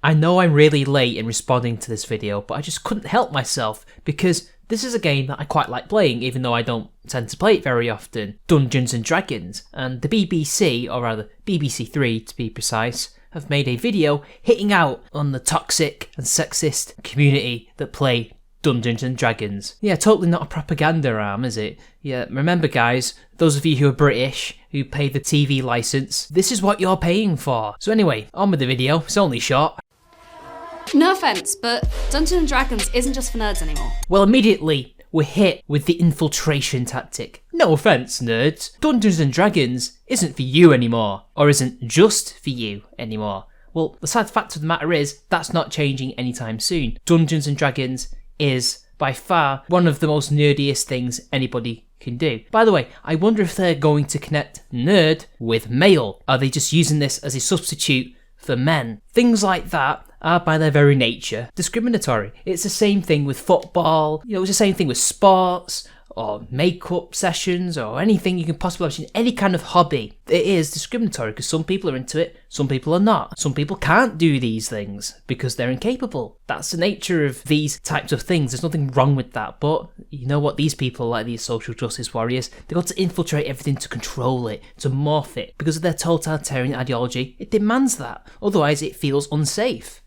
I know I'm really late in responding to this video, but I just couldn't help myself because this is a game that I quite like playing, even though I don't tend to play it very often. Dungeons and Dragons, and the BBC, or rather BBC 3 to be precise, have made a video hitting out on the toxic and sexist community that play Dungeons and Dragons. Yeah, totally not a propaganda arm, is it? Yeah, remember guys, those of you who are British, who pay the TV licence, this is what you're paying for. So anyway, on with the video, it's only short. No offence, but Dungeons & Dragons isn't just for nerds anymore. Well, immediately, we're hit with the infiltration tactic. No offence, nerds. Dungeons & Dragons isn't for you anymore, or isn't just for you anymore. Well, the sad fact of the matter is, that's not changing anytime soon. Dungeons & Dragons is, by far, one of the most nerdiest things anybody can do. By the way, I wonder if they're going to connect nerd with male. Are they just using this as a substitute for men? Things like that are by their very nature discriminatory. It's the same thing with football, it's the same thing with sports or makeup sessions or anything you can possibly imagine, any kind of hobby. It is discriminatory because some people are into it, some people are not. Some people can't do these things because they're incapable. That's the nature of these types of things. There's nothing wrong with that, but you know what, these people, like these social justice warriors, they've got to infiltrate everything to control it, to morph it. Because of their totalitarian ideology, it demands that. Otherwise it feels unsafe.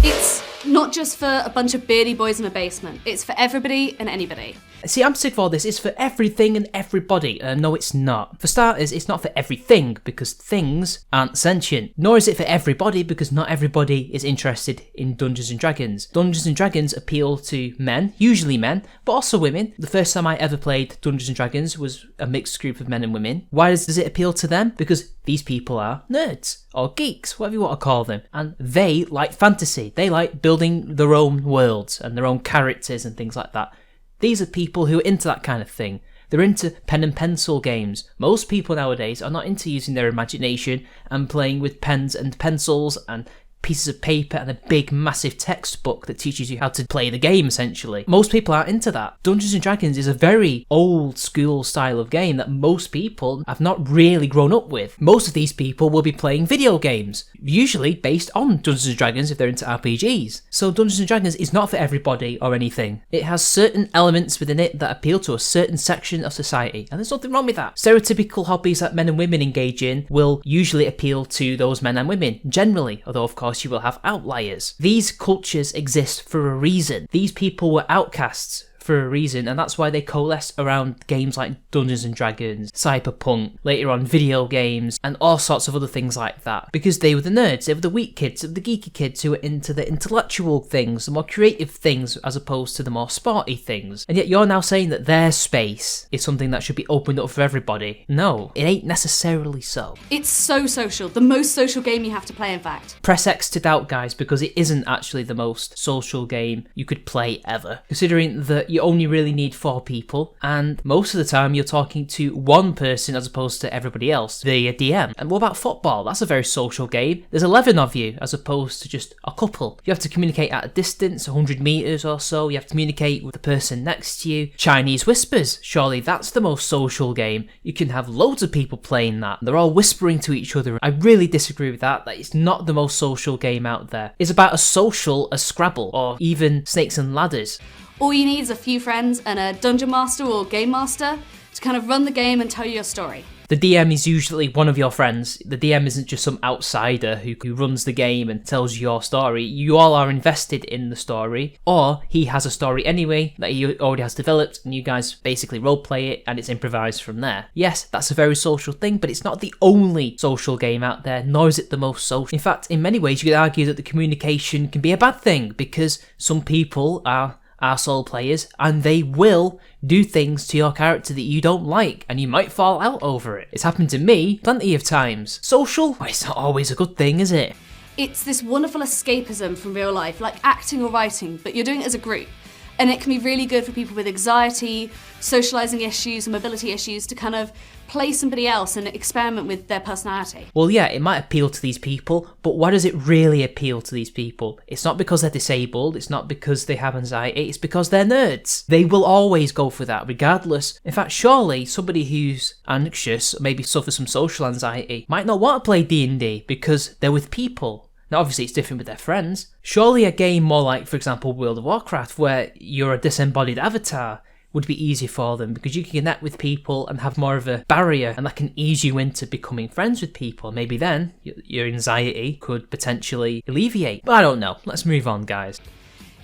It's not just for a bunch of beardy boys in a basement. It's for everybody and anybody. See, I'm sick of all this. It's for everything and everybody. No, it's not. For starters, it's not for everything because things aren't sentient. Nor is it for everybody because not everybody is interested in Dungeons and Dragons. Dungeons and Dragons appeal to men, usually men, but also women. The first time I ever played Dungeons and Dragons was a mixed group of men and women. Why does it appeal to them? Because these people are nerds or geeks, whatever you want to call them. And they like fantasy. They like building their own worlds and their own characters and things like that. These are people who are into that kind of thing. They're into pen and pencil games. Most people nowadays are not into using their imagination and playing with pens and pencils and pieces of paper and a big massive textbook that teaches you how to play the game, essentially. Most people aren't into that. Dungeons and Dragons is a very old school style of game that most people have not really grown up with. Most of these people will be playing video games, usually based on Dungeons and Dragons if they're into RPGs. So Dungeons and Dragons is not for everybody or anything. It has certain elements within it that appeal to a certain section of society, and there's nothing wrong with that. Stereotypical hobbies that men and women engage in will usually appeal to those men and women, generally, although of course you will have outliers. These cultures exist for a reason. These people were outcasts for a reason, and that's why they coalesced around games like Dungeons and Dragons, Cyberpunk, later on video games, and all sorts of other things like that. Because they were the nerds, they were the weak kids, the geeky kids who were into the intellectual things, the more creative things, as opposed to the more sporty things. And yet you're now saying that their space is something that should be opened up for everybody. No, it ain't necessarily so. It's so social. The most social game you have to play, in fact. Press X to doubt, guys, because it isn't actually the most social game you could play ever. Considering that you only really need 4 people, and most of the time you're talking to one person as opposed to everybody else, the DM. And what about football? That's a very social game. There's 11 of you as opposed to just a couple. You have to communicate at a distance, 100 meters or so. You have to communicate with the person next to you. Chinese whispers, surely that's the most social game. You can have loads of people playing that. They're all whispering to each other. I really disagree with that. That it's not the most social game out there. It's about as social as Scrabble or even Snakes and Ladders. All you need is a few friends and a dungeon master or game master to kind of run the game and tell you your story. The DM is usually one of your friends. The DM isn't just some outsider who runs the game and tells you your story. You all are invested in the story, or he has a story anyway that he already has developed, and you guys basically roleplay it and it's improvised from there. Yes, that's a very social thing, but it's not the only social game out there, nor is it the most social. In fact, in many ways, you could argue that the communication can be a bad thing because some people are arsehole players and they will do things to your character that you don't like and you might fall out over it. It's happened to me plenty of times. Social? Well, it's not always a good thing, is it? It's this wonderful escapism from real life, like acting or writing, but you're doing it as a group. And it can be really good for people with anxiety, socialising issues, and mobility issues to kind of play somebody else and experiment with their personality. Well, yeah, it might appeal to these people, but why does it really appeal to these people? It's not because they're disabled, it's not because they have anxiety, it's because they're nerds. They will always go for that, regardless. In fact, surely somebody who's anxious, maybe suffers from social anxiety, might not want to play D&D because they're with people. Now, obviously, it's different with their friends. Surely a game more like, for example, World of Warcraft, where you're a disembodied avatar, would be easier for them because you can connect with people and have more of a barrier, and that can ease you into becoming friends with people. Maybe then your anxiety could potentially alleviate. But I don't know. Let's move on, guys.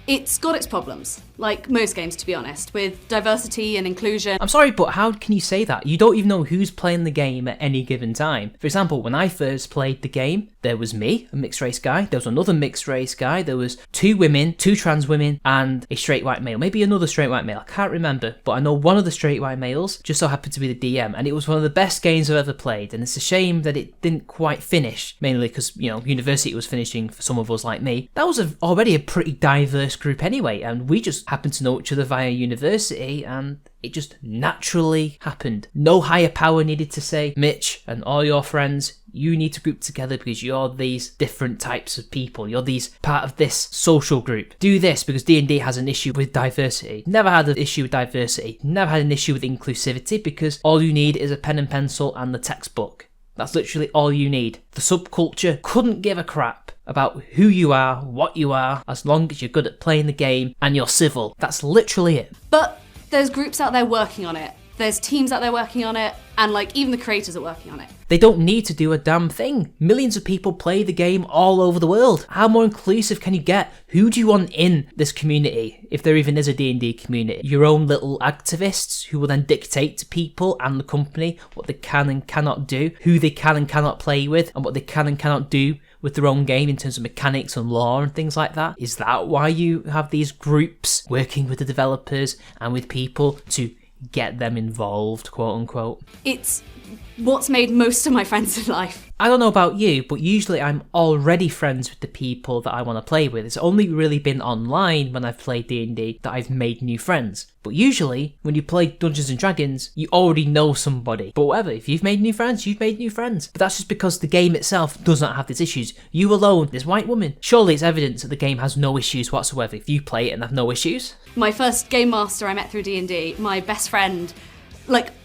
It's got its problems, like most games, to be honest, with diversity and inclusion. I'm sorry, but how can you say that? You don't even know who's playing the game at any given time. For example, when I first played the game, there was me, a mixed race guy, there was another mixed race guy, there was 2 women, 2 trans women, and a straight white male. Maybe another straight white male, I can't remember, but I know one of the straight white males just so happened to be the DM, and it was one of the best games I've ever played, and it's a shame that it didn't quite finish, mainly because, university was finishing for some of us like me. That was already a pretty diverse group anyway, and we just happened to know each other via university, and it just naturally happened. No higher power needed to say, Mitch and all your friends, you need to group together because you're these different types of people. You're these part of this social group. Do this because D&D has an issue with diversity. Never had an issue with diversity. Never had an issue with inclusivity because all you need is a pen and pencil and the textbook. That's literally all you need. The subculture couldn't give a crap about who you are, what you are, as long as you're good at playing the game and you're civil. That's literally it. But there's groups out there working on it. There's teams out there working on it, and even the creators are working on it. They don't need to do a damn thing. Millions of people play the game all over the world. How more inclusive can you get? Who do you want in this community, if there even is a D&D community? Your own little activists who will then dictate to people and the company what they can and cannot do, who they can and cannot play with, and what they can and cannot do with their own game in terms of mechanics and lore and things like that? Is that why you have these groups working with the developers and with people to get them involved, quote unquote? It's what's made most of my friends in life. I don't know about you, but usually I'm already friends with the people that I want to play with. It's only really been online when I've played D&D that I've made new friends. But usually, when you play Dungeons & Dragons, you already know somebody. But whatever, if you've made new friends, you've made new friends. But that's just because the game itself does not have these issues. You alone, this white woman. Surely it's evidence that the game has no issues whatsoever if you play it and have no issues. My first game master I met through D&D, my best friend,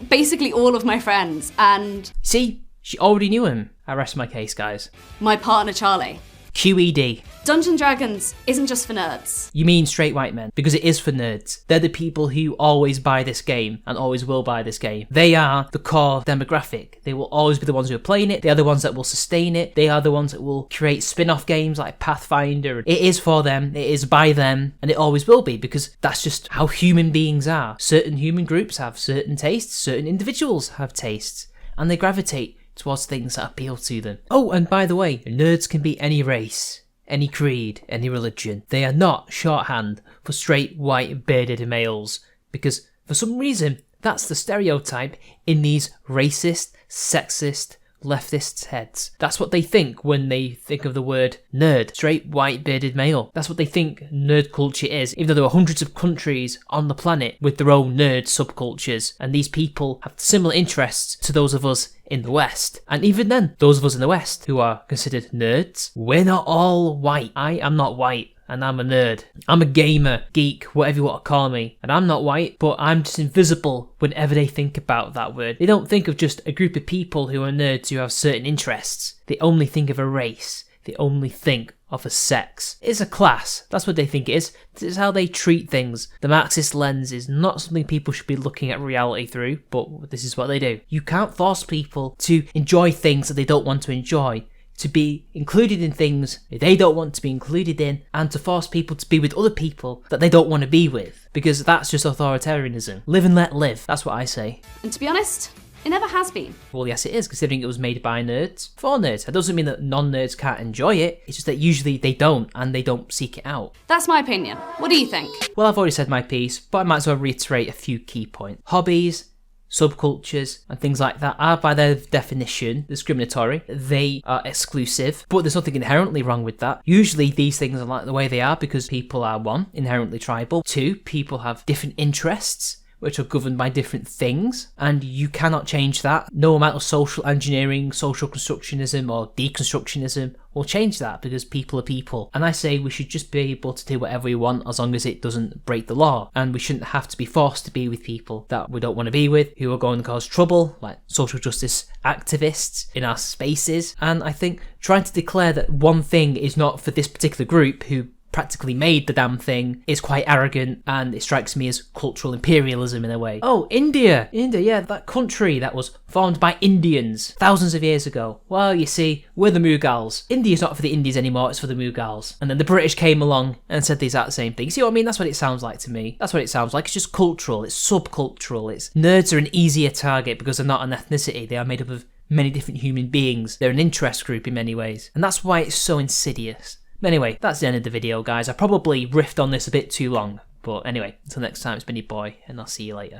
basically all of my friends, and... See? She already knew him. I rest my case, guys. My partner, Charlie. QED. Dungeons & Dragons isn't just for nerds. You mean straight white men, because it is for nerds. They're the people who always buy this game and always will buy this game. They are the core demographic. They will always be the ones who are playing it. They are the ones that will sustain it. They are the ones that will create spin-off games like Pathfinder. It is for them, it is by them, and it always will be, because that's just how human beings are. Certain human groups have certain tastes, certain individuals have tastes, and they gravitate towards things that appeal to them. Oh, and by the way, nerds can be any race, any creed, any religion. They are not shorthand for straight, white, bearded males, because for some reason, that's the stereotype in these racist, sexist, leftists' heads. That's what they think when they think of the word nerd. Straight, white, bearded male. That's what they think nerd culture is, even though there are hundreds of countries on the planet with their own nerd subcultures, and these people have similar interests to those of us in the West. And even then, those of us in the West who are considered nerds, we're not all white. I am not white, and I'm a nerd. I'm a gamer, geek, whatever you want to call me. And I'm not white, but I'm just invisible whenever they think about that word. They don't think of just a group of people who are nerds who have certain interests. They only think of a race. They only think of a sex. It's a class. That's what they think it is. This is how they treat things. The Marxist lens is not something people should be looking at reality through, but this is what they do. You can't force people to enjoy things that they don't want to enjoy, to be included in things they don't want to be included in, and to force people to be with other people that they don't want to be with, because that's just authoritarianism. Live and let live. That's what I say. And to be honest, it never has been. Well, yes, it is, considering it was made by nerds for nerds. That doesn't mean that non-nerds can't enjoy it. It's just that usually they don't, and they don't seek it out. That's my opinion. What do you think? Well, I've already said my piece, but I might as well reiterate a few key points. Hobbies, subcultures, and things like that are, by their definition, discriminatory. They are exclusive, but there's nothing inherently wrong with that. Usually these things are like the way they are because people are, one, inherently tribal, two, people have different interests which are governed by different things, and you cannot change that. No amount of social engineering, social constructionism, or deconstructionism will change that, because people are people. And I say we should just be able to do whatever we want as long as it doesn't break the law, and we shouldn't have to be forced to be with people that we don't want to be with, who are going to cause trouble, like social justice activists in our spaces. And I think trying to declare that one thing is not for this particular group who practically made the damn thing is quite arrogant, and it strikes me as cultural imperialism in a way. Oh, India, yeah, that country that was formed by Indians thousands of years ago. Well, you see, we're the Mughals. India's not for the Indies anymore, it's for the Mughals. And then the British came along and said the exact same thing. See what I mean? That's what it sounds like to me. That's what it sounds like. It's just cultural, it's subcultural. It's nerds are an easier target because they're not an ethnicity. They are made up of many different human beings. They're an interest group in many ways. And that's why it's so insidious. Anyway, that's the end of the video, guys. I probably riffed on this a bit too long. But anyway, until next time, it's been your boy, and I'll see you later.